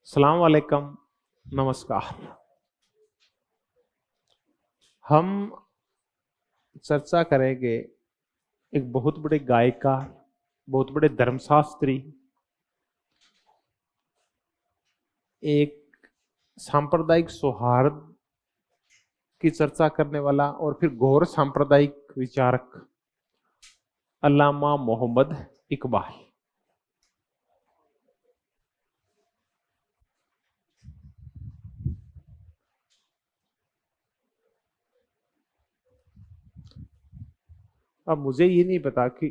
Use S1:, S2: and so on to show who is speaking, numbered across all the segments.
S1: सलाम वालेकुम। नमस्कार। हम चर्चा करेंगे एक बहुत बड़े गायकार, बहुत बड़े धर्मशास्त्री, एक सांप्रदायिक सौहार्द की चर्चा करने वाला और फिर गौर सांप्रदायिक विचारक अल्लामा मोहम्मद इकबाल। अब मुझे ये नहीं पता कि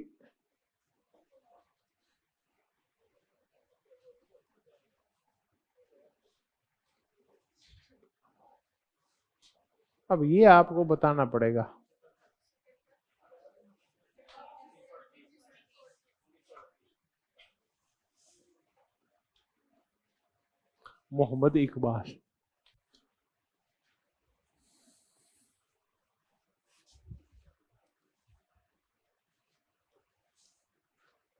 S1: अब ये आपको बताना पड़ेगा। मोहम्मद इकबाल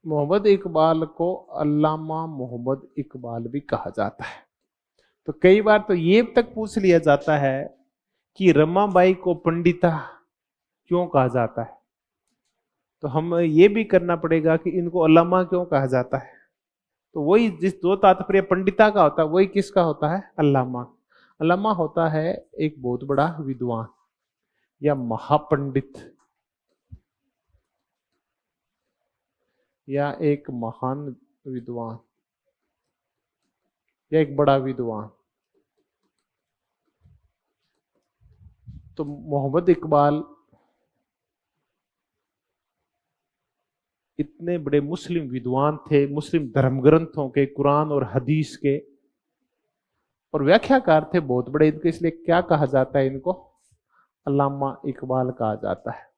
S1: मोहम्मद इकबाल को अल्लामा मोहम्मद इकबाल भी कहा जाता है। तो कई बार तो ये तक पूछ लिया जाता है कि रमाबाई को पंडिता क्यों कहा जाता है। तो हम ये भी करना पड़ेगा कि इनको अल्लामा क्यों कहा जाता है। तो वही जिस दो तात्पर्य पंडिता का होता है वही किसका होता है, अल्लामा। अल्लामा होता है एक बहुत बड़ा विद्वान या महापंडित या एक महान विद्वान या एक बड़ा विद्वान। तो मोहम्मद इकबाल इतने बड़े मुस्लिम विद्वान थे, मुस्लिम धर्म ग्रंथों के, कुरान और हदीस के, और व्याख्याकार थे बहुत बड़े। इनको इसलिए क्या कहा जाता है, इनको अल्लामा इकबाल कहा जाता है।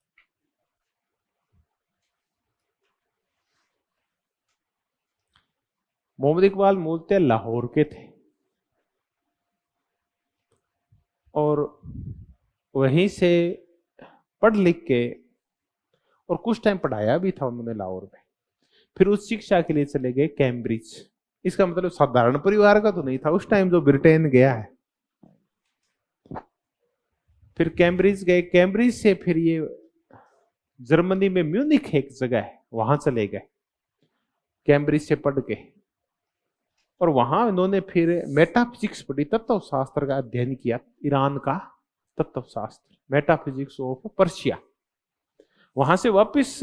S1: मोहम्मद इकबाल मूलतः लाहौर के थे और वहीं से पढ़ लिख के, और कुछ टाइम पढ़ाया भी था उन्होंने लाहौर में। फिर उस शिक्षा के लिए चले गए कैम्ब्रिज। इसका मतलब साधारण परिवार का तो नहीं था उस टाइम जो ब्रिटेन गया है। फिर कैम्ब्रिज गए, कैम्ब्रिज से फिर ये जर्मनी में म्यूनिख एक जगह है वहां चले गए कैम्ब्रिज से पढ़ के। और वहां इन्होंने फिर मेटाफिजिक्स पढ़ी, तत्व शास्त्र का अध्ययन किया, ईरान का तत्व शास्त्र, मेटाफिजिक्स ऑफ पर्शिया। वहां से वापस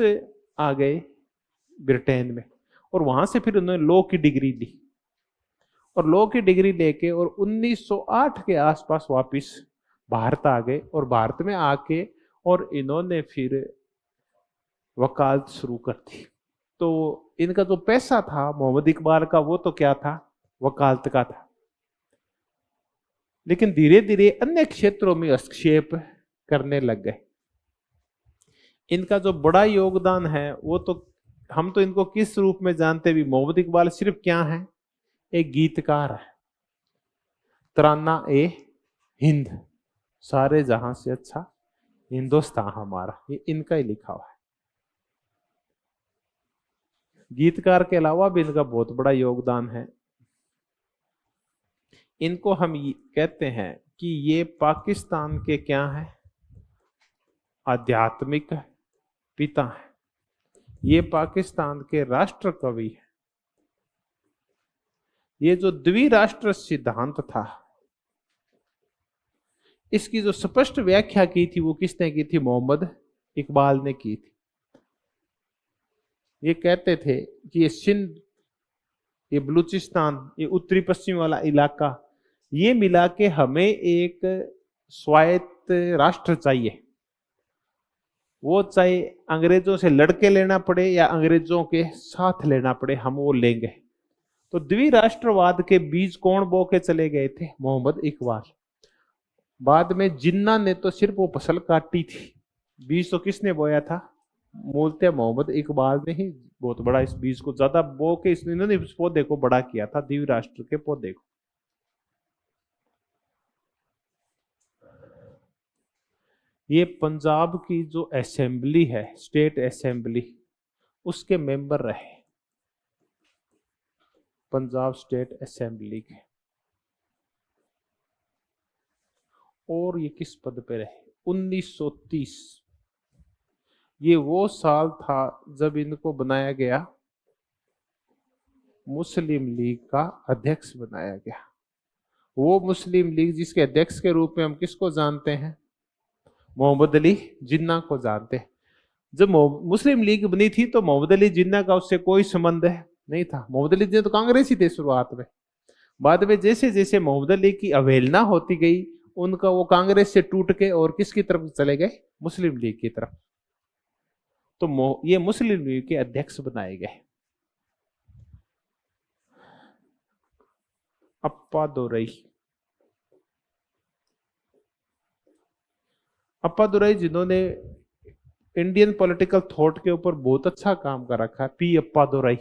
S1: आ गए ब्रिटेन में और वहां से फिर उन्होंने लॉ की डिग्री ली और लॉ की डिग्री लेके और 1908 के आसपास वापस भारत आ गए। और भारत में आके और इन्होंने फिर वकालत शुरू कर दी। तो इनका जो पैसा था मोहम्मद इकबाल का, वो तो क्या था, वकालत का था। लेकिन धीरे धीरे अन्य क्षेत्रों में हस्तक्षेप करने लग गए। इनका जो बड़ा योगदान है वो तो हम तो इनको किस रूप में जानते भी, मोहम्मद इकबाल सिर्फ क्या है, एक गीतकार है। तराना ए हिंद, सारे जहां से अच्छा हिंदुस्तान हमारा, ये इनका ही लिखा हुआ है। गीतकार के अलावा भी इनका बहुत बड़ा योगदान है। इनको हम कहते हैं कि ये पाकिस्तान के क्या है, आध्यात्मिक पिता है। ये पाकिस्तान के राष्ट्र कवि है। ये जो द्विराष्ट्र सिद्धांत था, इसकी जो स्पष्ट व्याख्या की थी वो किसने की थी, मोहम्मद इकबाल ने की थी। ये कहते थे कि ये सिंध, ये बलूचिस्तान, ये उत्तरी पश्चिम वाला इलाका, ये मिला के हमें एक स्वायत्त राष्ट्र चाहिए। वो चाहे अंग्रेजों से लड़के लेना पड़े या अंग्रेजों के साथ लेना पड़े, हम वो लेंगे। तो द्विराष्ट्रवाद के बीज कौन बो के चले गए थे, मोहम्मद इकबाल। बाद में जिन्ना ने तो सिर्फ वो फसल काटी थी, बीज तो किसने बोया था, मूलतः मोहम्मद इकबाल ने ही बहुत बड़ा इस बीज को ज्यादा बो के इन्होंने इस पौधे को बड़ा किया था, द्विराष्ट्र के पौधे को। ये पंजाब की जो असेंबली है, स्टेट असेंबली, उसके मेंबर रहे, पंजाब स्टेट असेंबली के। और ये किस पद पे रहे? 1930। ये वो साल था जब इनको बनाया गया, मुस्लिम लीग का अध्यक्ष बनाया गया। वो मुस्लिम लीग जिसके अध्यक्ष के रूप में हम किसको जानते हैं? मोहम्मद अली जिन्ना को जानते हैं। जब मुस्लिम लीग बनी थी तो मोहम्मद अली जिन्ना का उससे कोई संबंध नहीं था। मोहम्मद अली जिन्ना तो कांग्रेस ही थे शुरुआत में। बाद में जैसे जैसे मोहम्मद अली की अवहेलना होती गई, उनका वो कांग्रेस से टूट के और किसकी तरफ चले गए? मुस्लिम लीग की तरफ। तो ये मुस्लिम लीग के अध्यक्ष बनाए गए। अप्पादुरई। अप्पादुरई जिन्होंने इंडियन पॉलिटिकल थॉट के ऊपर बहुत अच्छा काम कर रखा है, पी अप्पादुरई।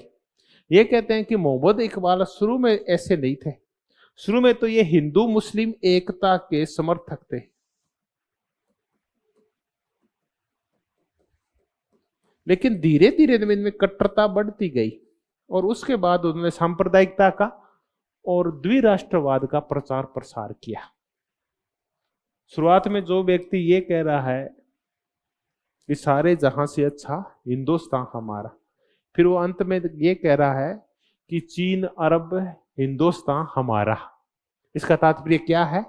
S1: ये कहते हैं कि मोहम्मद इकबाल शुरू में ऐसे नहीं थे। शुरू में तो ये हिंदू मुस्लिम एकता के समर्थक थे, लेकिन धीरे धीरे इनमें कट्टरता बढ़ती गई और उसके बाद उन्होंने सांप्रदायिकता का और द्विराष्ट्रवाद का प्रचार प्रसार किया। शुरुआत में जो व्यक्ति ये कह रहा है कि सारे जहां से अच्छा हिंदुस्तान हमारा, फिर वो अंत में ये कह रहा है कि चीन अरब हिंदुस्तान हमारा। इसका तात्पर्य क्या है?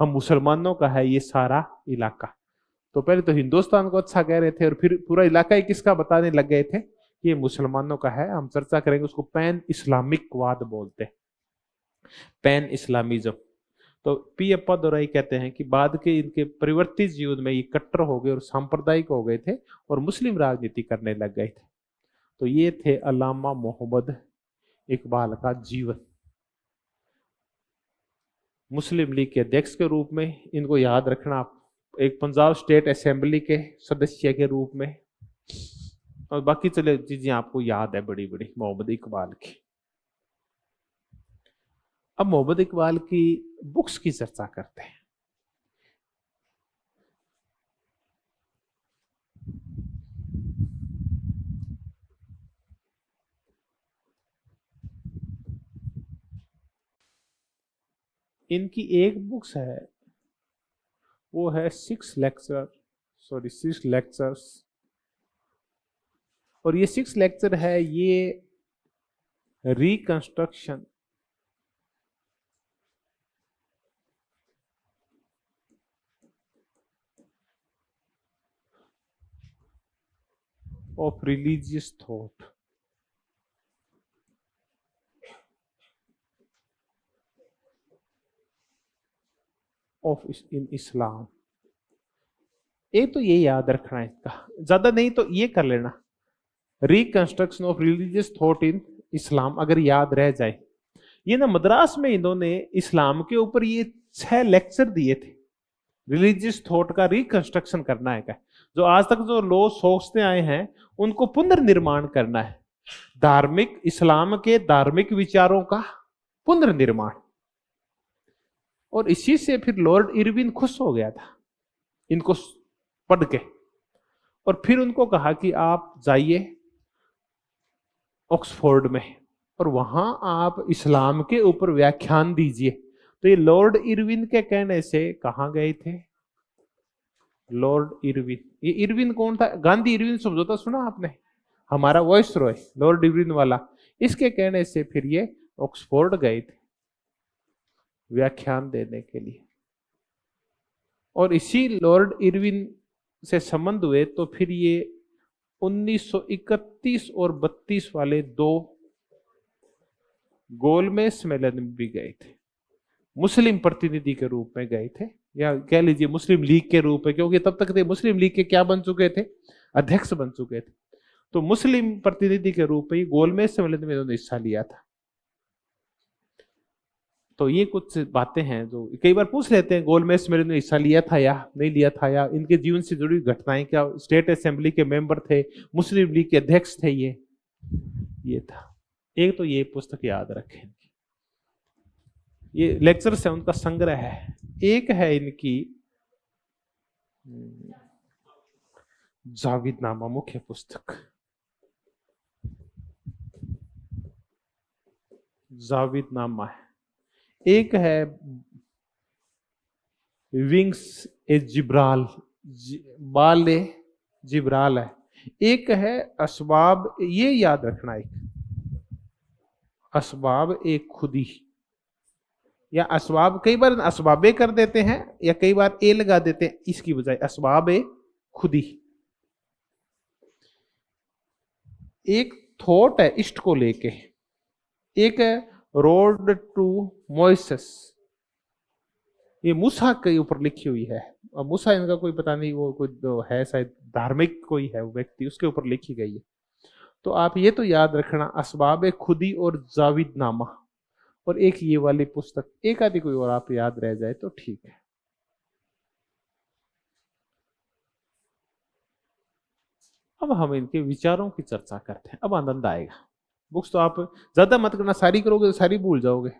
S1: हम मुसलमानों का है ये सारा इलाका। तो पहले तो हिंदुस्तान को अच्छा कह रहे थे और फिर पूरा इलाका ही किसका बताने लग गए थे? ये मुसलमानों का है। हम चर्चा करेंगे, उसको पैन इस्लामिकवाद बोलते हैं, पैन इस्लामिज्म। तो पी अप्पादुरई कहते हैं कि बाद के इनके परिवर्तित जीवन में ये कट्टर हो गए और सांप्रदायिक हो गए थे और मुस्लिम राजनीति करने लग गए थे। तो ये थे अल्लामा मोहम्मद इकबाल का जीवन। मुस्लिम लीग के अध्यक्ष के रूप में इनको याद रखना, एक पंजाब स्टेट असेंबली के सदस्य के रूप में, और बाकी चले चीजें आपको याद है बड़ी बड़ी मोहम्मद इकबाल की। अब मोहम्मद इकबाल की बुक्स की चर्चा करते हैं। इनकी एक बुक्स है, वो है 6 लेक्चर्स। और ये 6 लेक्चर है, ये reconstruction of religious thought of in Islam. एक तो ये याद रखना है, इसका ज्यादा नहीं तो ये कर लेना, reconstruction of religious thought in Islam, अगर याद रह जाए। ये ना मद्रास में इन्होंने इस्लाम के ऊपर ये 6 लेक्चर दिए थे, रिलीजियस थॉट का रिकंस्ट्रक्शन करना है। जो आज तक जो लोग सोचते आए हैं उनको पुनर्निर्माण करना है, धार्मिक इस्लाम के धार्मिक विचारों का पुनर्निर्माण। और इसी से फिर लॉर्ड इरविन खुश हो गया था इनको पढ़ के, और फिर उनको कहा कि आप जाइए ऑक्सफोर्ड में और वहां आप इस्लाम के ऊपर व्याख्यान दीजिए। तो ये लॉर्ड इरविन के कहने से कहां गए थे? Lord Irwin. ये इरविन कौन था? गांधी इरविन समझौता सुना आपने, हमारा वॉइस रॉय लॉर्ड इरविन वाला। इसके कहने से फिर ये ऑक्सफोर्ड गए थे व्याख्यान देने के लिए। और इसी लॉर्ड इरविन से संबंध हुए तो फिर ये 1931 और 32 वाले 2 गोलमेज सम्मेलन में भी गए थे, मुस्लिम प्रतिनिधि के रूप में गए थे, या कह लीजिए मुस्लिम लीग के रूप में, क्योंकि तब तक थे मुस्लिम लीग के क्या बन चुके थे? अध्यक्ष बन चुके थे। तो मुस्लिम प्रतिनिधि के रूप में गोलमेज सम्मेलन में उन्होंने हिस्सा लिया था। तो ये कुछ बातें हैं जो कई बार पूछ लेते हैं, गोलमेज सम्मेलन में हिस्सा लिया था या नहीं लिया था, या इनके जीवन से जुड़ी घटनाएं, क्या स्टेट असेंबली के मेंबर थे, मुस्लिम लीग के अध्यक्ष थे। ये था। एक तो ये पुस्तक याद रखें, ये लेक्चर्स है उनका संग्रह है। एक है इनकी जावेदनामा, मुख्य पुस्तक जावेदनामा है। एक है विंग्स ए जिब्राल, बाल ए जिब्राल है। एक है असबाब, ये याद रखना, एक असबाब एक खुदी, या असबाब कई बार असबाबे कर देते हैं या कई बार ए लगा देते हैं, इसकी बजाय असबाब ए खुदी। एक थॉट है इष्ट को लेके, एक है रोड टू मोइसेस, ये मूसा के ऊपर लिखी हुई है। और मूसा इनका कोई पता नहीं, वो कोई है शायद धार्मिक कोई है वो व्यक्ति, उसके ऊपर लिखी गई है। तो आप ये तो याद रखना, असबाब खुदी और जाविद नामा, और एक ये वाली पुस्तक, एक आदि कोई और आप याद रह जाए तो ठीक है। अब हम इनके विचारों की चर्चा करते हैं, अब आनंद आएगा। बुक्स तो आप ज्यादा मत करना, सारी करोगे तो सारी भूल जाओगे।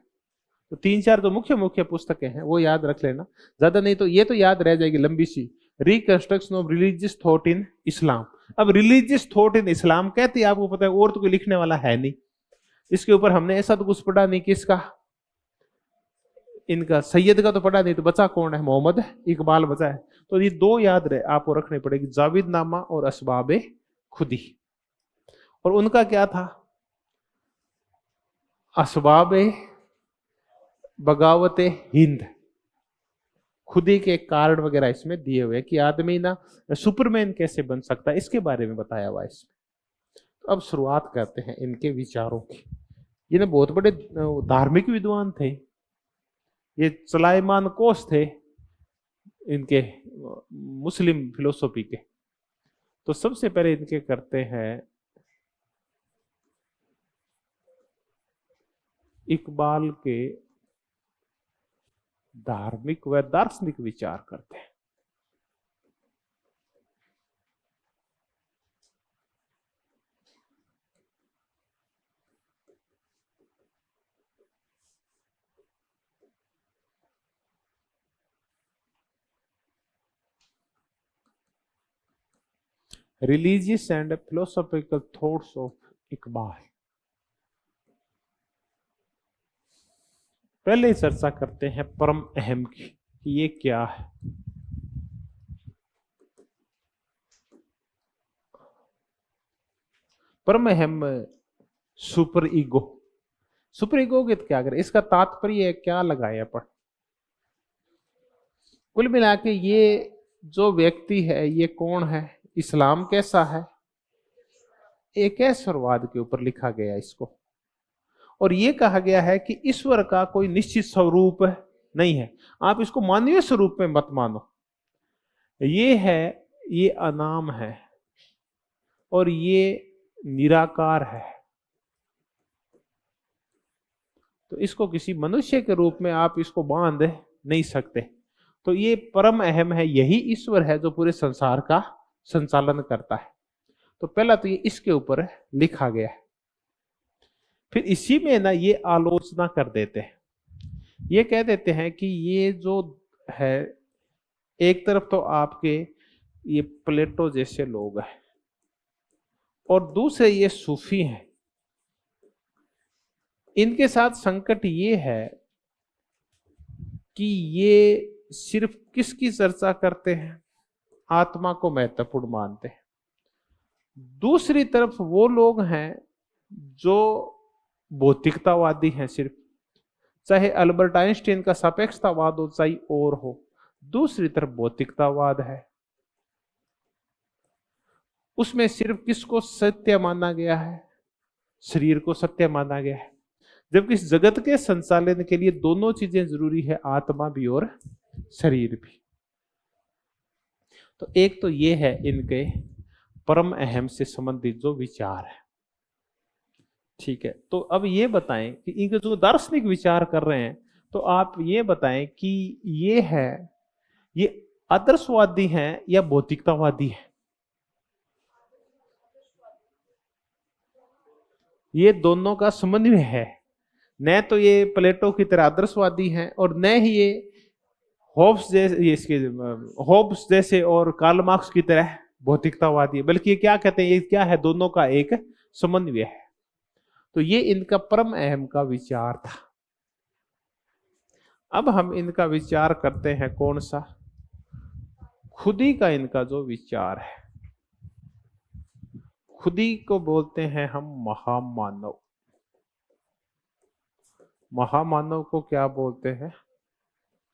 S1: तो 3-4 तो मुख्य मुख्य पुस्तकें हैं वो याद रख लेना, ज्यादा नहीं तो ये तो याद रह जाएगी लंबी सी, reconstruction of religious thought in Islam. अब रिलीजियस थॉट इन इस्लाम कहते हैं, आपको पता है, और तो कोई लिखने वाला है नहीं इसके ऊपर। हमने ऐसा तो कुछ पढ़ा नहीं, किसका, इनका सैयद का तो पढ़ा नहीं, तो बचा कौन है, मोहम्मद इकबाल बचा है। तो ये दो याद रहे आपको रखनी पड़ेगी, जाविद नामा और असबाब खुदी। और उनका क्या था, असबाब बगावत हिंद, खुदी के कारण वगैरह इसमें दिए हुए कि आदमी ना सुपरमैन कैसे बन सकता है, इसके बारे में बताया हुआ है इसमें। तो अब शुरुआत करते हैं इनके विचारों की। ये ना बहुत बड़े धार्मिक विद्वान थे, ये सलाइमान कोस थे इनके मुस्लिम फिलोसॉफी के। तो सबसे पहले इनके करते हैं इकबाल के धार्मिक व दार्शनिक विचार करते हैं। Religious and philosophical thoughts of Iqbal. पहले चर्चा करते हैं परम अहम की, कि ये क्या है। परम अहम सुपर ईगो। सुपर ईगो के क्या करें, इसका तात्पर्य क्या लगाए अपन। कुल मिला के ये जो व्यक्ति है ये कौन है, इस्लाम कैसा है, एकेश्वरवाद के ऊपर लिखा गया इसको। और ये कहा गया है कि ईश्वर का कोई निश्चित स्वरूप नहीं है, आप इसको मानवीय स्वरूप में मत मानो। ये है, ये अनाम है और ये निराकार है। तो इसको किसी मनुष्य के रूप में आप इसको बांध नहीं सकते। तो ये परम अहम है, यही ईश्वर है जो पूरे संसार का संचालन करता है। तो पहला तो ये इसके ऊपर लिखा गया है। फिर इसी में ना ये आलोचना कर देते हैं, ये कह देते हैं कि ये जो है, एक तरफ तो आपके ये प्लेटो जैसे लोग हैं और दूसरे ये सूफी हैं। इनके साथ संकट ये है कि ये सिर्फ किसकी चर्चा करते हैं, आत्मा को महत्वपूर्ण मानते हैं। दूसरी तरफ वो लोग हैं जो भौतिकतावादी हैं सिर्फ, चाहे अल्बर्ट आइंस्टाइन का सापेक्षतावाद हो चाहे और हो। दूसरी तरफ भौतिकतावाद है, उसमें सिर्फ किसको सत्य माना गया है, शरीर को सत्य माना गया है। जबकि इस जगत के संचालन के लिए दोनों चीजें जरूरी है, आत्मा भी और शरीर भी। तो एक तो ये है इनके परम अहम से संबंधित जो विचार है। ठीक है, तो अब ये बताएं कि इनके जो दार्शनिक विचार कर रहे हैं, तो आप ये बताएं कि ये है, ये आदर्शवादी हैं या भौतिकतावादी हैं। ये दोनों का समन्वय है, न तो ये प्लेटो की तरह आदर्शवादी हैं और न ही ये होब्स जैसे और कार्ल मार्क्स की तरह भौतिकतावादी है, बल्कि ये क्या कहते हैं, ये क्या है, दोनों का एक समन्वय है। तो ये इनका परम अहम का विचार था। अब हम इनका विचार करते हैं, कौन सा? खुदी का इनका जो विचार है, खुदी को बोलते हैं हम महामानव। महामानव को क्या बोलते हैं?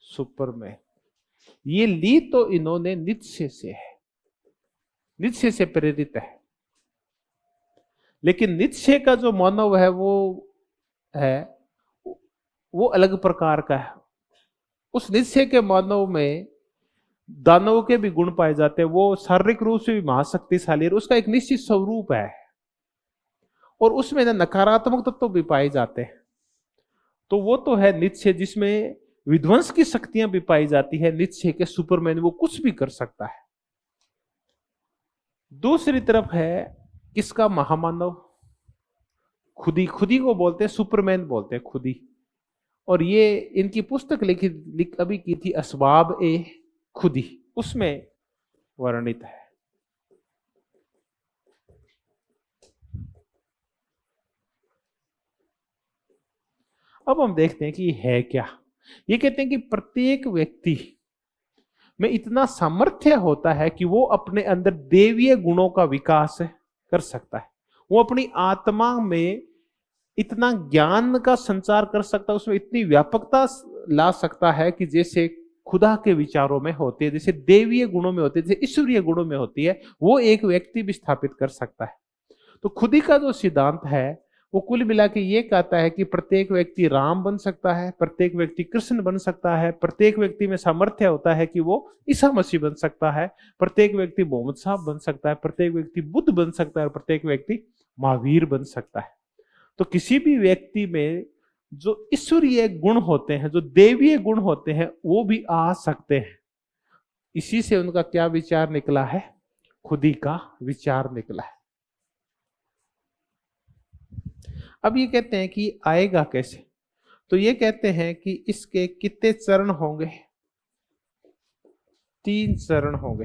S1: सुपरमैन। ये ली तो इन्होंने नीत्शे से है, नीत्शे से प्रेरित है, लेकिन नीत्शे का जो मानव है वो अलग प्रकार का है। उस नीत्शे के मानव में दानव के भी गुण पाए जाते हैं, वो शारीरिक रूप से भी महाशक्तिशाली है, उसका एक निश्चित स्वरूप है, और उसमें नकारात्मक तत्व भी पाए जाते हैं। तो वो तो है नीत्शे, जिसमें विध्वंस की शक्तियां भी पाई जाती है। नीत्शे के सुपरमैन, वो कुछ भी कर सकता है। दूसरी तरफ है किसका? महामानव। खुदी। खुदी को बोलते हैं सुपरमैन, बोलते हैं खुदी। और ये इनकी पुस्तक अभी की थी, असबाब ए खुदी, उसमें वर्णित है। अब हम देखते हैं कि है क्या। ये कहते हैं कि प्रत्येक व्यक्ति में इतना सामर्थ्य होता है कि वो अपने अंदर देवीय गुणों का विकास कर सकता है। वो अपनी आत्मा में इतना ज्ञान का संचार कर सकता है, उसमें इतनी व्यापकता ला सकता है कि जैसे खुदा के विचारों में होती है, जैसे देवीय गुणों में होती है, जैसे ईश्वरीय गुणों में होती है, वो एक व्यक्ति भी स्थापित कर सकता है। तो खुदी का जो सिद्धांत है वो कुल मिला के ये कहता है कि प्रत्येक व्यक्ति राम बन सकता है, प्रत्येक व्यक्ति कृष्ण बन सकता है, प्रत्येक व्यक्ति में सामर्थ्य होता है कि वो ईसा मसीह बन सकता है, प्रत्येक व्यक्ति मोहम्मद साहब बन सकता है, प्रत्येक व्यक्ति बुद्ध बन सकता है, और प्रत्येक व्यक्ति महावीर बन सकता है। तो किसी भी व्यक्ति में जो ईश्वरीय गुण होते हैं, जो देवीय गुण होते हैं, वो भी आ सकते हैं। इसी से उनका क्या विचार निकला है? खुदी का विचार निकला है। अब ये कहते हैं कि आएगा कैसे? तो ये कहते हैं कि इसके कितने चरण होंगे? 3 चरण होंगे।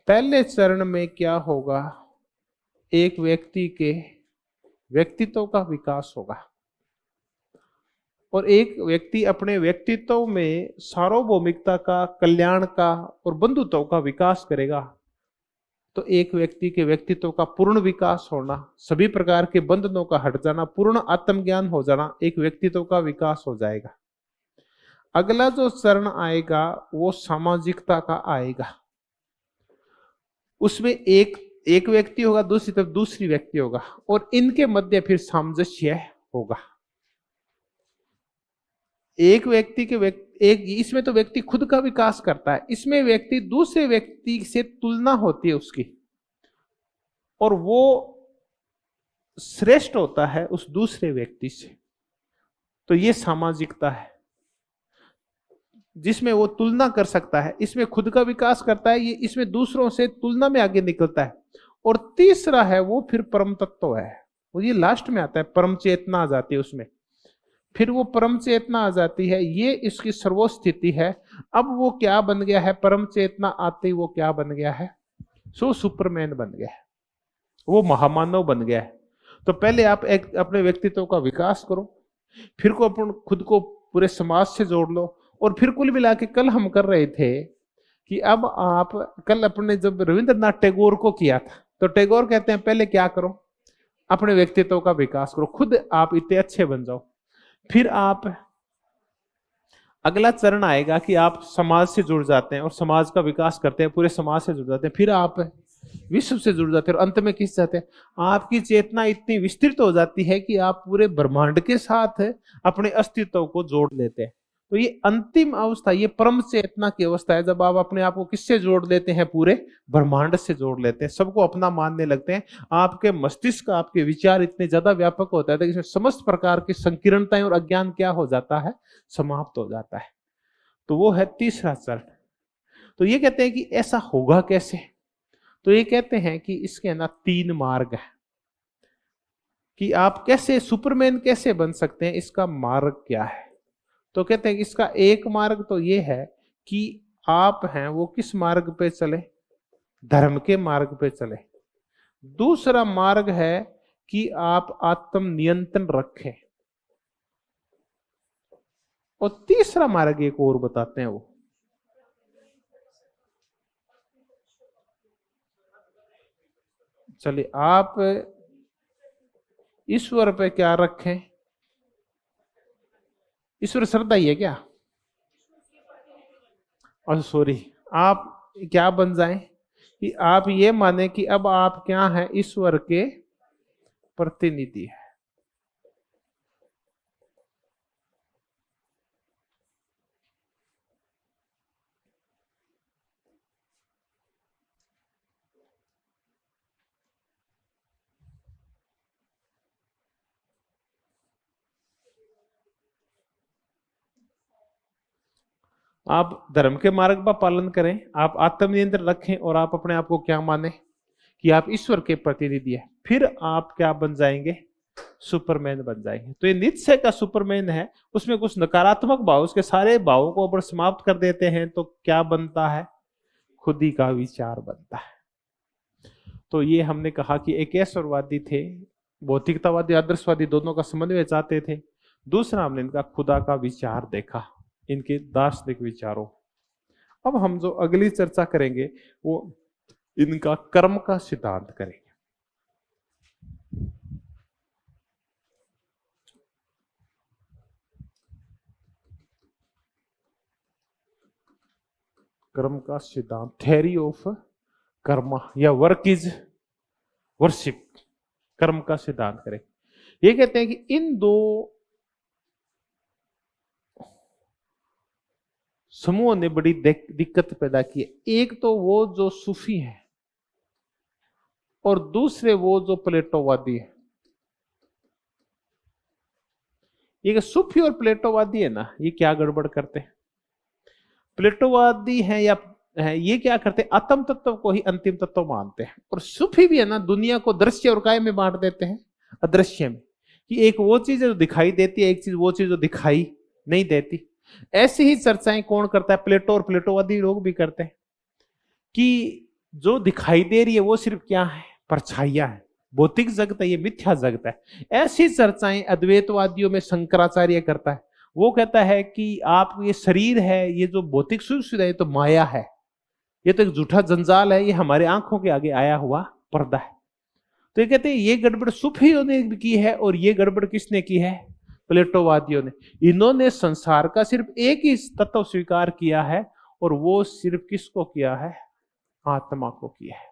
S1: पहले चरण में क्या होगा? एक व्यक्ति के व्यक्तित्व का विकास होगा, और एक व्यक्ति अपने व्यक्तित्व में सार्वभौमिकता का, कल्याण का और बंधुत्व का विकास करेगा। तो एक व्यक्ति के व्यक्तित्व का पूर्ण विकास होना, सभी प्रकार के बंधनों का हट जाना, पूर्ण आत्मज्ञान हो जाना, एक व्यक्तित्व का विकास हो जाएगा। अगला जो चरण आएगा वो सामाजिकता का आएगा। उसमें एक व्यक्ति होगा, दूसरी तरफ दूसरी व्यक्ति होगा, और इनके मध्य फिर सामंजस्य होगा। एक व्यक्ति के इसमें तो व्यक्ति खुद का विकास करता है, इसमें व्यक्ति दूसरे व्यक्ति से तुलना होती है उसकी, और वो श्रेष्ठ होता है उस दूसरे व्यक्ति से। तो ये सामाजिकता है, जिसमें वो तुलना कर सकता है, इसमें खुद का विकास करता है, ये इसमें दूसरों से तुलना में आगे निकलता है। और तीसरा है वो फिर परम तत्व है, वो ये लास्ट में आता है, परम चेतना आ जाती है उसमें। फिर वो परम चेतना आ जाती है, ये इसकी सर्वोस्थिति है। अब वो क्या बन गया है? परम चेतना आते ही वो क्या बन गया है? सुपरमैन बन गया है, वो महामानव बन गया है। तो पहले आप एक अपने व्यक्तित्व का विकास करो, फिर को अपन खुद को पूरे समाज से जोड़ लो, और फिर कुल मिला के कल हम कर रहे थे कि अब आप कल अपने जब रविंद्रनाथ टैगोर को किया था, तो टैगोर कहते हैं पहले क्या करो? अपने व्यक्तित्व का विकास करो, खुद आप इतने अच्छे बन जाओ। फिर आप अगला चरण आएगा कि आप समाज से जुड़ जाते हैं और समाज का विकास करते हैं, पूरे समाज से जुड़ जाते हैं। फिर आप विश्व से जुड़ जाते हैं, और अंत में किस जाते हैं? आपकी चेतना इतनी विस्तृत हो जाती है कि आप पूरे ब्रह्मांड के साथ अपने अस्तित्व को जोड़ लेते हैं। तो ये अंतिम अवस्था, ये परम चेतना की अवस्था है, जब आप अपने आप को किससे जोड़ लेते हैं? पूरे ब्रह्मांड से जोड़ लेते हैं, सबको अपना मानने लगते हैं। आपके मस्तिष्क, आपके विचार इतने ज्यादा व्यापक होता है कि इसमें समस्त प्रकार की संकीर्णताएं और अज्ञान क्या हो जाता है? समाप्त हो जाता है। तो वो है तीसरा चरण। तो ये कहते हैं कि ऐसा होगा कैसे? तो ये कहते हैं कि इसके ना 3 मार्ग है कि आप कैसे सुपरमैन कैसे बन सकते हैं, इसका मार्ग क्या है। तो कहते हैं कि इसका एक मार्ग तो ये है कि आप हैं वो किस मार्ग पे चले? धर्म के मार्ग पे चले। दूसरा मार्ग है कि आप आत्म नियंत्रण रखें। और तीसरा मार्ग एक और बताते हैं वो, चलिए आप ईश्वर पे क्या रखें? ईश्वर श्रद्धा ही है क्या? और सॉरी, आप क्या बन जाएं कि आप ये माने कि अब आप क्या हैं? ईश्वर के प्रतिनिधि है। आप धर्म के मार्ग का पालन करें, आप आत्मनियंत्रण रखें और आप अपने आप को क्या माने कि आप ईश्वर के प्रतिनिधि है, फिर आप क्या बन जाएंगे? सुपरमैन बन जाएंगे। तो ये नित्य का सुपरमैन है, उसमें कुछ नकारात्मक भाव, उसके सारे भावों को अगर समाप्त कर देते हैं तो क्या बनता है? खुद ही का विचार बनता है। तो ये हमने कहा कि एक ईश्वरवादी थे, भौतिकतावादी आदर्शवादी दोनों का समन्वय चाहते थे। दूसरा हमने इनका खुदा का विचार देखा, इनके दार्शनिक विचारों। अब हम जो अगली चर्चा करेंगे वो इनका कर्म का सिद्धांत करेंगे। कर्म का सिद्धांत, थ्योरी ऑफ कर्म या वर्क इज वर्शिप, कर्म का सिद्धांत करें। ये कहते हैं कि इन दो समूहों ने बड़ी दिक्कत पैदा की है। एक तो वो जो सूफी है और दूसरे वो जो प्लेटोवादी है। ये सूफी और प्लेटोवादी है ना, ये क्या गड़बड़ करते हैं? प्लेटोवादी है या है, ये क्या करते हैं? आत्म तत्व को ही अंतिम तत्व मानते हैं। और सूफी भी है ना, दुनिया को दृश्य और काय में बांट देते हैं, अदृश्य में, कि एक वो चीज है जो दिखाई देती है, एक चीज वो चीज जो दिखाई नहीं देती। ऐसी ही चर्चाएं कौन करता है? प्लेटो और प्लेटोवादी लोग भी करते हैं कि जो दिखाई दे रही है वो सिर्फ क्या है? परछाइयां है, भौतिक जगत है, ये मिथ्या जगत है। ऐसी चर्चाएं अद्वैतवादियों में शंकराचार्य करता है। वो कहता है कि आप ये शरीर है, ये जो भौतिक सुख सुविधा है तो माया है, ये तो एक झूठा जंजाल है, ये हमारे आंखों के आगे आया हुआ पर्दा है। तो ये कहते हैं ये गड़बड़ सूफियों ने की है और ये गड़बड़ किसने की है? प्लेटोवादियों ने। इन्होंने संसार का सिर्फ एक ही तत्व स्वीकार किया है और वो सिर्फ किसको किया है? आत्मा को किया है।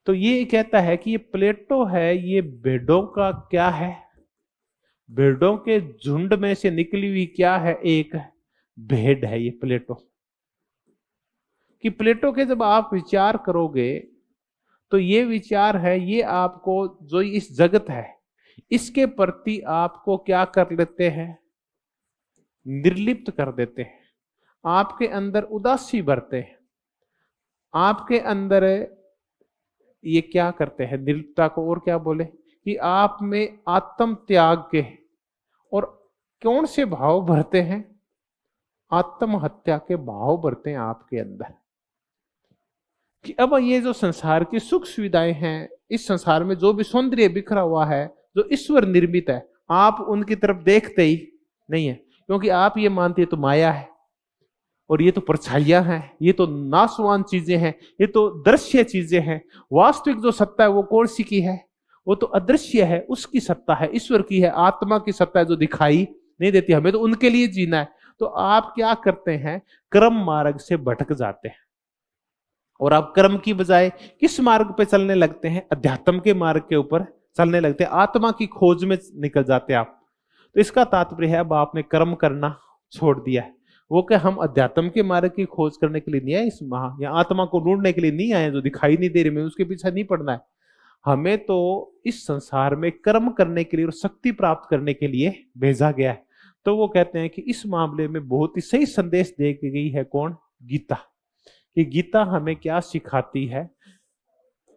S1: तो ये कहता है कि ये प्लेटो है, ये भेड़ों का क्या है? भेड़ों के झुंड में से निकली हुई क्या है? एक भेड़ है ये प्लेटो। कि प्लेटो के जब आप विचार करोगे तो ये विचार है, ये आपको जो इस जगत है इसके प्रति आपको क्या कर लेते हैं? निर्लिप्त कर देते हैं। आपके अंदर उदासी भरते हैं, आपके अंदर ये क्या करते हैं? निर्लिप्तता को और क्या बोले कि आप में आत्म त्याग के और कौन से भाव भरते हैं? आत्महत्या के भाव भरते हैं आपके अंदर। कि अब ये जो संसार की सुख सुविधाएं हैं, इस संसार में जो भी सौंदर्य बिखरा हुआ है, जो ईश्वर निर्मित है, आप उनकी तरफ देखते ही नहीं है, क्योंकि आप ये मानते हैं तो माया है और ये तो परछाइयां हैं, ये तो नाशवान चीजें हैं, ये तो दृश्य चीजें हैं। वास्तविक जो सत्ता है वो कौन सी की है? वो तो अदृश्य है, उसकी सत्ता है, ईश्वर की है, आत्मा की सत्ता है जो दिखाई नहीं देती। हमें तो उनके लिए जीना है। तो आप क्या करते हैं? कर्म मार्ग से भटक जाते हैं और आप कर्म की बजाय किस मार्ग पे चलने लगते हैं? अध्यात्म के मार्ग के ऊपर चलने लगते हैं, आत्मा की खोज में निकल जाते हैं आप। तो इसका तात्पर्य है अब आपने कर्म करना छोड़ दिया है। वो क्या हम अध्यात्म के मार्ग की खोज करने के लिए नहीं आए इस महा, या आत्मा को ढूंढने के लिए नहीं आए जो दिखाई नहीं दे रही, में उसके पीछे नहीं पड़ना है। हमें तो इस संसार में कर्म करने के लिए और शक्ति प्राप्त करने के लिए भेजा गया है। तो वो कहते हैं कि इस मामले में बहुत ही सही संदेश दे गई है कौन? गीता। कि गीता हमें क्या सिखाती है?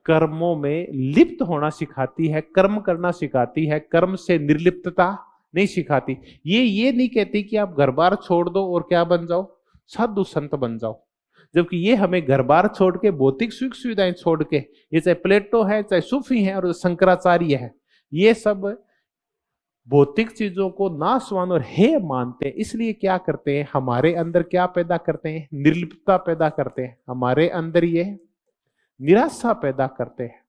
S1: कर्मों में लिप्त होना सिखाती है, कर्म करना सिखाती है, कर्म से निर्लिप्तता नहीं सिखाती। ये नहीं कहती कि आप घर बार छोड़ दो और क्या बन जाओ? साधु संत बन जाओ। जबकि ये हमें घर बार छोड़ के, भौतिक सुख सुविधाएं छोड़ के, ये चाहे प्लेटो है, चाहे सूफी है और शंकराचार्य है, ये सब भौतिक चीजों को नाशवान और हेय मानते हैं, इसलिए क्या करते हैं, हमारे अंदर क्या पैदा करते हैं, निर्लिप्तता पैदा करते हैं, हमारे अंदर ये निराशा पैदा करते हैं,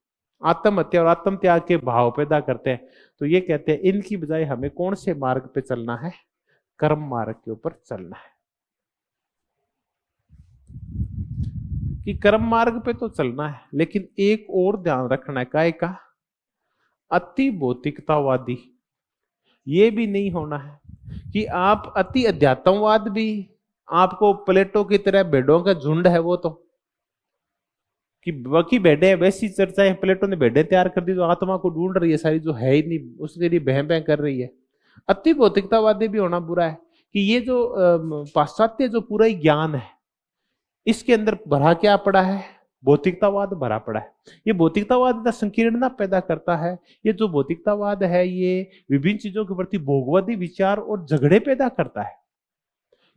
S1: आत्महत्या और आत्म त्याग के भाव पैदा करते हैं। तो ये कहते हैं इनकी बजाय हमें कौन से मार्ग पे चलना है, कर्म मार्ग के ऊपर चलना है। कि कर्म मार्ग पे तो चलना है, लेकिन एक और ध्यान रखना है, काय का, अति भौतिकतावादी ये भी नहीं होना है कि आप अति अध्यात्मवाद भी, आपको प्लेटो की तरह भेड़ों का झुंड है वो, तो कि बाकी भेड़े है वैसी चर्चा है, प्लेटो ने भेड़े तैयार कर दी जो आत्मा को ढूंढ रही है सारी, जो है ही नहीं उसके लिए बह बह कर रही है। अति भौतिकतावादी भी होना बुरा है कि ये जो पाश्चात्य जो पूरा ही ज्ञान है इसके अंदर भरा क्या पड़ा है, भौतिकतावाद भरा पड़ा है। ये भौतिकतावाद संकीर्णता पैदा करता है। ये जो भौतिकतावाद है ये विभिन्न चीजों के प्रति भोगवादी विचार और झगड़े पैदा करता है,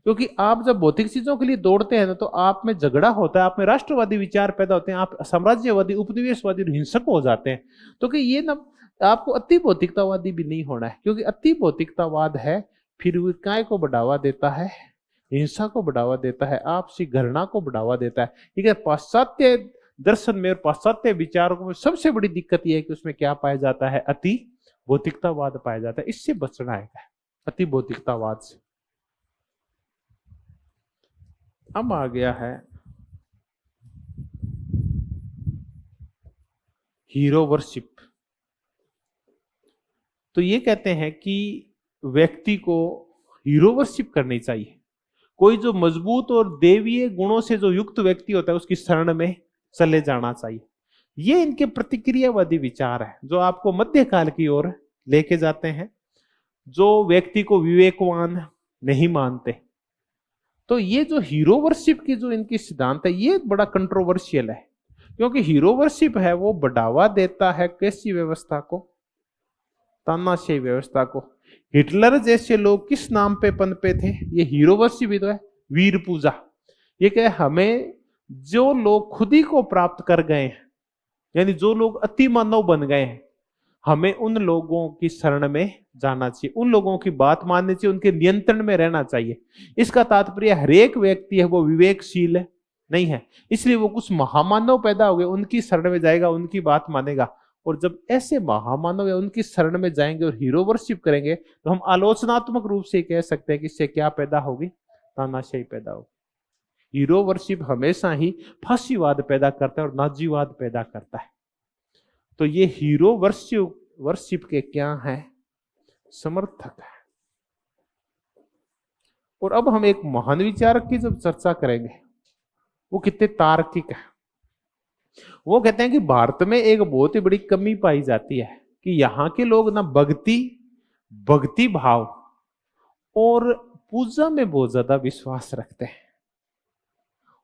S1: क्योंकि आप जब भौतिक चीजों के लिए दौड़ते हैं ना तो आप में झगड़ा होता है, आप में राष्ट्रवादी विचार पैदा होते हैं, आप साम्राज्यवादी उपनिवेशवादी हिंसक हो जाते हैं। तो कि ये ना आपको अति भौतिकतावादी भी नहीं होना है, क्योंकि अति भौतिकतावाद है फिर काय को बढ़ावा देता है, हिंसा को बढ़ावा देता है, आपसी घृणा को बढ़ावा देता है। ठीक है, पाश्चात्य दर्शन में और पाश्चात्य विचारों में सबसे बड़ी दिक्कत यह है कि उसमें क्या पाया जाता है, अति भौतिकतावाद पाया जाता है। इससे बचना है अति भौतिकतावाद से। अब आ गया है हीरो वर्शिप। तो ये कहते हैं कि व्यक्ति को हीरो वर्शिप करनी चाहिए। कोई जो मजबूत और देवीय गुणों से जो युक्त व्यक्ति होता है उसकी शरण में चले जाना चाहिए। ये इनके प्रतिक्रियावादी विचार है जो आपको मध्यकाल की ओर लेके जाते हैं, जो व्यक्ति को विवेकवान नहीं मानते। तो ये जो हीरो वर्शिप की जो इनकी सिद्धांत है ये बड़ा कंट्रोवर्शियल है, क्योंकि हीरो वर्शिप है वो बढ़ावा देता है कैसी व्यवस्था को, तानाशाही व्यवस्था को। हिटलर जैसे लोग किस नाम पे पनपे थे, ये हीरो वर्शिप ही तो है, वीर पूजा। ये क्या है, हमें जो लोग खुद ही को प्राप्त कर गए हैं, यानी जो लोग अति मानव बन गए हैं, हमें उन लोगों की शरण में जाना चाहिए, उन लोगों की बात माननी चाहिए, उनके नियंत्रण में रहना चाहिए। इसका तात्पर्य हर एक व्यक्ति है वो विवेकशील नहीं है, इसलिए वो कुछ महामानव पैदा हो गए उनकी शरण में जाएगा, उनकी बात मानेगा। और जब ऐसे महामानव या उनकी शरण में जाएंगे और हीरो वर्शिप करेंगे तो हम आलोचनात्मक रूप से कह सकते हैं कि इससे क्या पैदा होगी, तानाशाही पैदा होगी। हीरो वर्शिप हमेशा ही फांसीवाद पैदा करता है और नाजीवाद पैदा करता है। तो ये हीरो वर्शिप के क्या है, समर्थक है। और अब हम एक महान विचारक की जब चर्चा करेंगे वो कितने तार्किक है। वो कहते हैं कि भारत में एक बहुत ही बड़ी कमी पाई जाती है कि यहाँ के लोग ना भक्ति भाव और पूजा में बहुत ज्यादा विश्वास रखते हैं।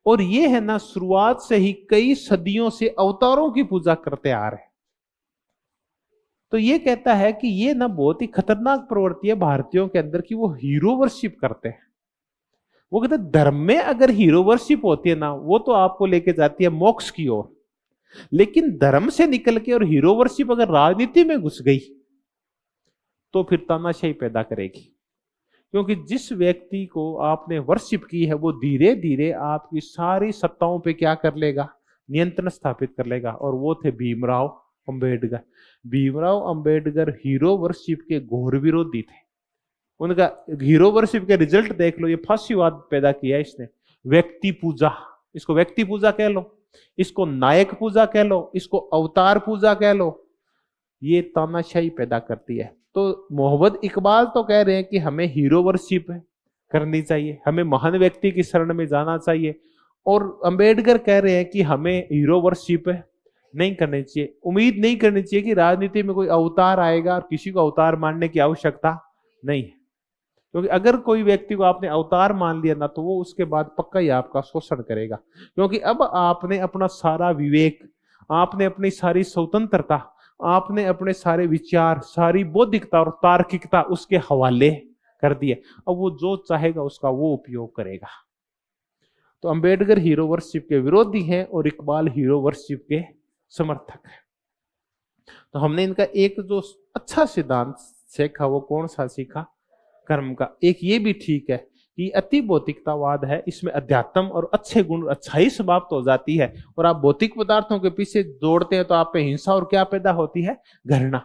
S1: और ये है ना शुरुआत से ही कई सदियों से अवतारों की पूजा करते आ रहे हैं। तो ये कहता है कि ये ना बहुत ही खतरनाक प्रवृत्ति है भारतीयों के अंदर कि वो हीरो वर्शिप करते हैं। वो कहते हैं धर्म में अगर हीरो वर्शिप होती है ना वो तो आपको लेके जाती है मोक्ष की ओर, लेकिन धर्म से निकल के और हीरो वर्शिप अगर राजनीति में घुस गई तो फिर तानाशाही पैदा करेगी। क्योंकि जिस व्यक्ति को आपने वर्शिप की है वो धीरे धीरे आपकी सारी सत्ताओं पे क्या कर लेगा, नियंत्रण स्थापित कर लेगा। और वो थे भीमराव अंबेडकर। भीमराव अंबेडकर हीरो वर्शिप के घोर विरोधी थे। उनका हीरो वर्शिप के रिजल्ट देख लो, ये फांसीवाद पैदा किया इसने, व्यक्ति पूजा, इसको व्यक्ति पूजा कह लो, इसको नायक पूजा कह लो, इसको अवतार पूजा कह लो, ये तानाशाही पैदा करती है। तो मोहम्मद इकबाल तो कह रहे हैं कि हमें हीरो वर्शिप करनी चाहिए, हमें महान व्यक्ति की शरण में जाना चाहिए। और अंबेडकर कह रहे हैं कि हमें हीरो वर्शिप नहीं करनी चाहिए, उम्मीद नहीं करनी चाहिए कि राजनीति में कोई अवतार आएगा, और किसी को अवतार मानने की आवश्यकता नहीं है। क्योंकि अगर कोई व्यक्ति को आपने अवतार मान लिया ना तो वो उसके बाद पक्का ही आपका शोषण करेगा। क्योंकि अब आपने अपना सारा विवेक, आपने अपनी सारी स्वतंत्रता, आपने अपने सारे विचार, सारी बौद्धिकता और तार्किकता उसके हवाले कर दिए। अब वो जो चाहेगा उसका वो उपयोग करेगा। तो अंबेडकर हीरो वर्शिप के विरोधी हैं और इकबाल हीरो वर्शिप के समर्थक है। तो हमने इनका एक जो अच्छा सिद्धांत सीखा वो कौन सा सीखा? कर्म का। एक ये भी ठीक है कि अति भौतिकतावाद है, इसमें अध्यात्म और अच्छे गुण अच्छाई समाप्त हो जाती है, और आप भौतिक पदार्थों के पीछे दौड़ते हैं तो आप पे हिंसा और क्या पैदा होती है? घृणा।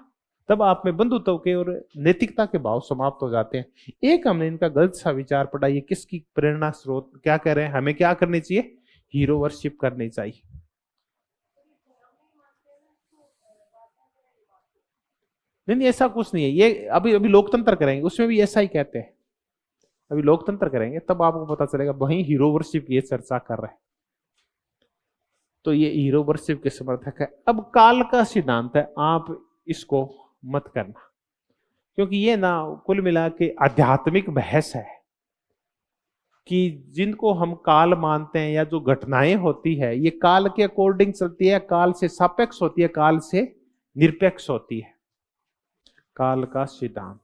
S1: तब आप में बंधुत्व के और नैतिकता के भाव समाप्त हो जाते हैं। एक हमने इनका गलत सा विचार पढ़ा, ये किसकी प्रेरणा स्रोत क्या कह रहे हैं? हमें क्या करनी चाहिए? हीरो वर्शिप करनी चाहिए। नहीं, ऐसा कुछ नहीं है। ये अभी अभी लोकतंत्र करेंगे उसमें भी ऐसा ही कहते हैं। अभी लोकतंत्र करेंगे तब आपको पता चलेगा, वहीं हीरो वर्शिप की चर्चा कर रहे हैं। तो ये हीरो वर्शिप के समर्थक है। अब काल का सिद्धांत है, आप इसको मत करना, क्योंकि ये ना कुल मिला के आध्यात्मिक बहस है कि जिनको हम काल मानते हैं या जो घटनाएं होती है ये काल के अकॉर्डिंग चलती है, काल से सापेक्ष होती है, काल से निरपेक्ष होती है। काल का सिद्धांत,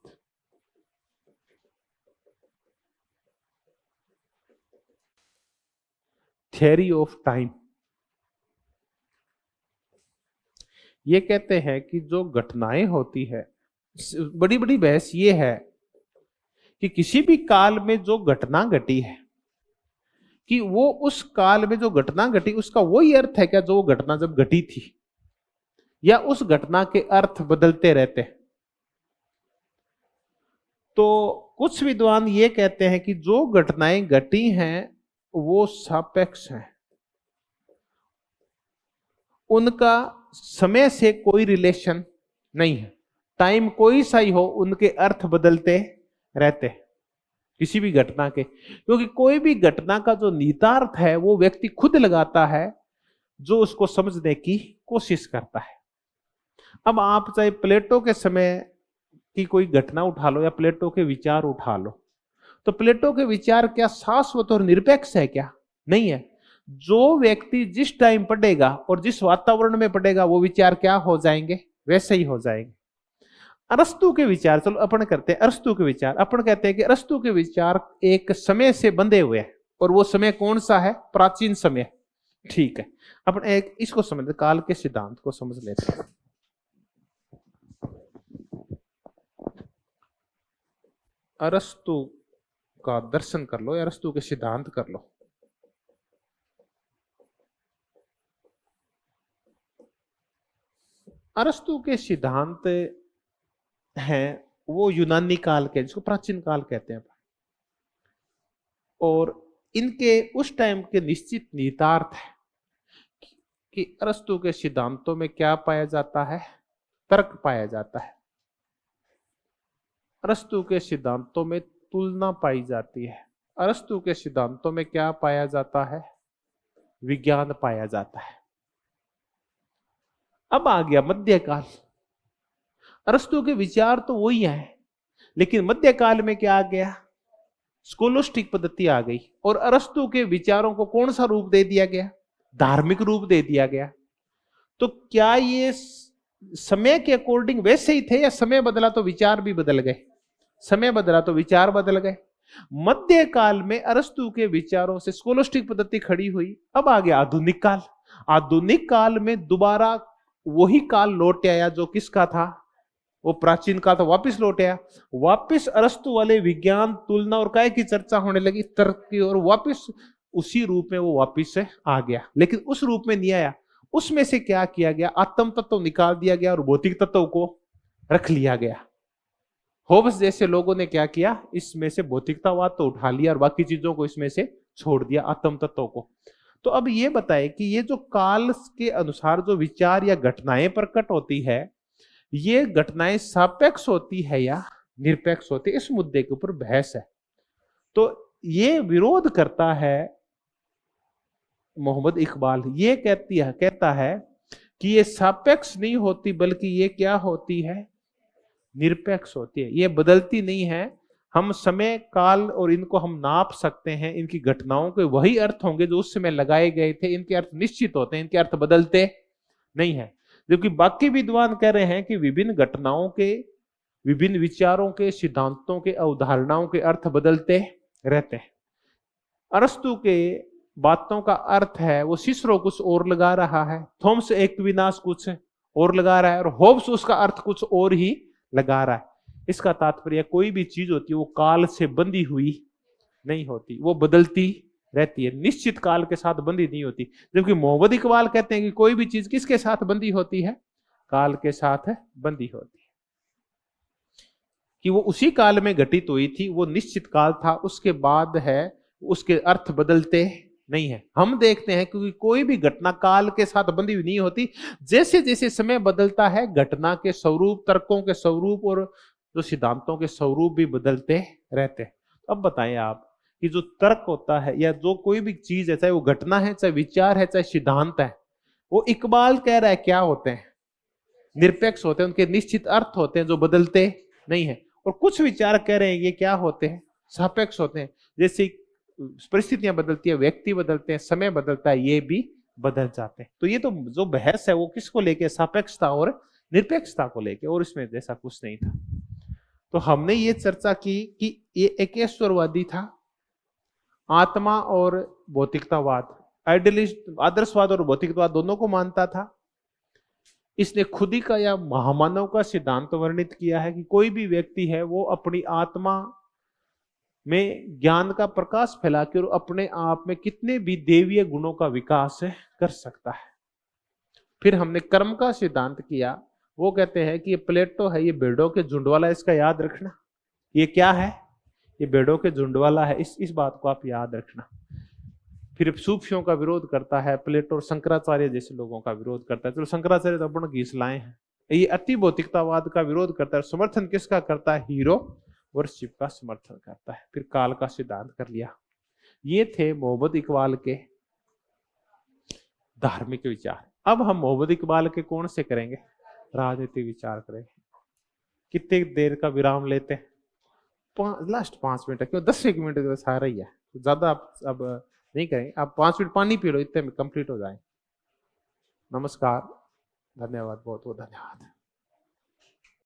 S1: थ्योरी ऑफ टाइम, ये कहते हैं कि जो घटनाएं होती है, बड़ी बड़ी बहस ये है कि किसी भी काल में जो घटना घटी है कि वो उस काल में जो घटना घटी उसका वही अर्थ है क्या जो वो घटना जब घटी थी, या उस घटना के अर्थ बदलते रहते हैं। तो कुछ विद्वान ये कहते हैं कि जो घटनाएं घटी हैं वो सापेक्ष हैं, उनका समय से कोई रिलेशन नहीं है, टाइम कोई सा ही हो उनके अर्थ बदलते रहते हैं किसी भी घटना के, क्योंकि कोई भी घटना का जो निहितार्थ है वो व्यक्ति खुद लगाता है जो उसको समझने की कोशिश करता है। अब आप चाहे प्लेटो के समय की कोई घटना उठा लो या प्लेटो के विचार उठा लो, तो प्लेटो के विचार क्या शाश्वत और निरपेक्ष है? क्या नहीं है। जो व्यक्ति जिस टाइम पढ़ेगा और जिस वातावरण में पढ़ेगा वो विचार क्या हो जाएंगे? वैसे ही हो जाएंगे। अरस्तु के विचार, चलो अपन करते हैं अरस्तु के विचार। अपन कहते हैं कि अरस्तु के विचार एक समय से बंधे हुए हैं, और वो समय कौन सा है? प्राचीन समय। ठीक है, अपन एक इसको समझते, काल के सिद्धांत को समझ लेते हैं। अरस्तु का दर्शन कर लो या अरस्तु के सिद्धांत कर लो। अरस्तु के सिद्धांत हैं वो यूनानी काल के, जिसको प्राचीन काल कहते हैं, और इनके उस टाइम के निश्चित निहितार्थ है कि अरस्तु के सिद्धांतों में क्या पाया जाता है? तर्क पाया जाता है। अरस्तु के सिद्धांतों में तुलना पाई जाती है। अरस्तु के सिद्धांतों में क्या पाया जाता है? विज्ञान पाया जाता है। अब आ गया मध्यकाल। अरस्तु के विचार तो वही हैं, लेकिन मध्यकाल में क्या आ गया? स्कोलास्टिक पद्धति आ गई, और अरस्तु के विचारों को कौन सा रूप दे दिया गया? धार्मिक रूप दे दिया गया। तो क्या ये समय के अकॉर्डिंग वैसे ही थे, या समय बदला तो विचार भी बदल गए? समय बदला तो विचार बदल गए। मध्यकाल में अरस्तु के विचारों से स्कोलास्टिक पद्धति खड़ी हुई। अब आ गया आधुनिक काल। आधुनिक काल में दोबारा वही काल लौट आया जो किसका था? वो प्राचीन काल था, वापिस लौट आया। वापिस अरस्तु वाले विज्ञान, तुलना और काय की चर्चा होने लगी, तर्क की, और वापिस उसी रूप में वो वापिस से आ गया। लेकिन उस रूप में नहीं आया। उसमें से क्या किया गया? आत्म तत्व निकाल दिया गया और भौतिक तत्व को रख लिया गया। होब्स जैसे लोगों ने क्या किया? इसमें से भौतिकतावाद तो उठा लिया और बाकी चीजों को इसमें से छोड़ दिया, आत्म तत्व को। तो अब ये बताए कि ये जो काल के अनुसार जो विचार या घटनाएं प्रकट होती है, ये घटनाएं सापेक्ष होती है या निरपेक्ष होती है? इस मुद्दे के ऊपर बहस है। तो ये विरोध करता है मोहम्मद इकबाल। ये कहता है कि ये सापेक्ष नहीं होती, बल्कि ये क्या होती है? निरपेक्ष होती है। ये बदलती नहीं है। हम समय, काल और इनको हम नाप सकते हैं। इनकी घटनाओं के वही अर्थ होंगे जो उस समय लगाए गए थे। इनके अर्थ निश्चित होते हैं, इनके अर्थ बदलते नहीं है। जबकि बाकी विद्वान कह रहे हैं कि विभिन्न घटनाओं के, विभिन्न विचारों के, सिद्धांतों के, अवधारणाओं के अर्थ बदलते रहते हैं। अरस्तु के बातों का अर्थ है वो सिसरो कुछ और लगा रहा है, थॉमस एक्विनास कुछ और लगा रहा है, और होब्स उसका अर्थ कुछ और ही लगा रहा है। इसका तात्पर्य कोई भी चीज होती है वो काल से बंधी हुई नहीं होती, वो बदलती रहती है, निश्चित काल के साथ बंधी नहीं होती। जबकि मोहम्मद इकबाल कहते हैं कि कोई भी चीज किसके साथ बंधी होती है, काल के साथ बंधी होती है, कि वो उसी काल में घटित हुई थी, वो निश्चित काल था, उसके बाद है, उसके अर्थ बदलते नहीं है। हम देखते हैं क्योंकि कोई भी घटना काल के साथ बंधी हुई नहीं होती, जैसे जैसे समय बदलता है घटना के स्वरूप, तर्कों के स्वरूप और जो सिद्धांतों के स्वरूप भी बदलते रहते हैं। अब बताएं आप कि जो तर्क होता है या जो कोई भी चीज है, चाहे वो घटना है, चाहे विचार है, चाहे सिद्धांत है, वो इकबाल कह रहा है क्या होते हैं, निरपेक्ष होते हैं, उनके निश्चित अर्थ होते हैं जो बदलते नहीं है। और कुछ विचार कह रहे हैं ये क्या होते हैं, सापेक्ष होते हैं, जैसे परिस्थितियां बदलती है, व्यक्ति बदलते हैं, समय बदलता है, ये भी बदल जाते हैं। तो ये तो जो बहस है वो किसको लेके, सापेक्षता और निरपेक्षता को लेके, और इसमें जैसा कुछ नहीं था। तो हमने ये चर्चा की कि ये एकेश्वरवादी था, आत्मा और भौतिकतावाद, आइडियलिस्ट आदर्शवाद और भौतिकवाद दोनों को मानता था। इसने खुदी का या महामानव का सिद्धांत वर्णित किया है कि कोई भी व्यक्ति है वो अपनी आत्मा में ज्ञान का प्रकाश फैला के और अपने आप में कितने भी देवीय गुणों का विकास कर सकता है। फिर हमने कर्म का सिद्धांत किया, वो कहते हैं कि ये प्लेटो है, ये भेड़ों के झुंड वाला, इसका याद रखना। ये क्या है, ये भेड़ों के झुंड वाला है, इस बात को आप याद रखना। फिर सूफियों का विरोध करता है प्लेटो, और शंकराचार्य जैसे लोगों का विरोध करता है। चलो शंकराचार्य तो अपन घीस लाए हैं। ये अति भौतिकतावाद का विरोध करता है, समर्थन किसका करता है, हीरो वर्शिप का समर्थन करता है। फिर काल का सिद्धांत कर लिया। ये थे मोहम्मद इकबाल के धार्मिक विचार। अब हम मोहम्मद इकबाल के कौन से करेंगे, राजनीतिक विचार करेंगे। कितने देर का विराम लेते हैं, लास्ट 5 मिनट, क्यों 10 मिनट तो सारा ही है, ज्यादा आप अब नहीं करेंगे। आप 5 मिनट पानी पी लो, इतने में कंप्लीट हो जाए। नमस्कार, धन्यवाद, बहुत बहुत धन्यवाद।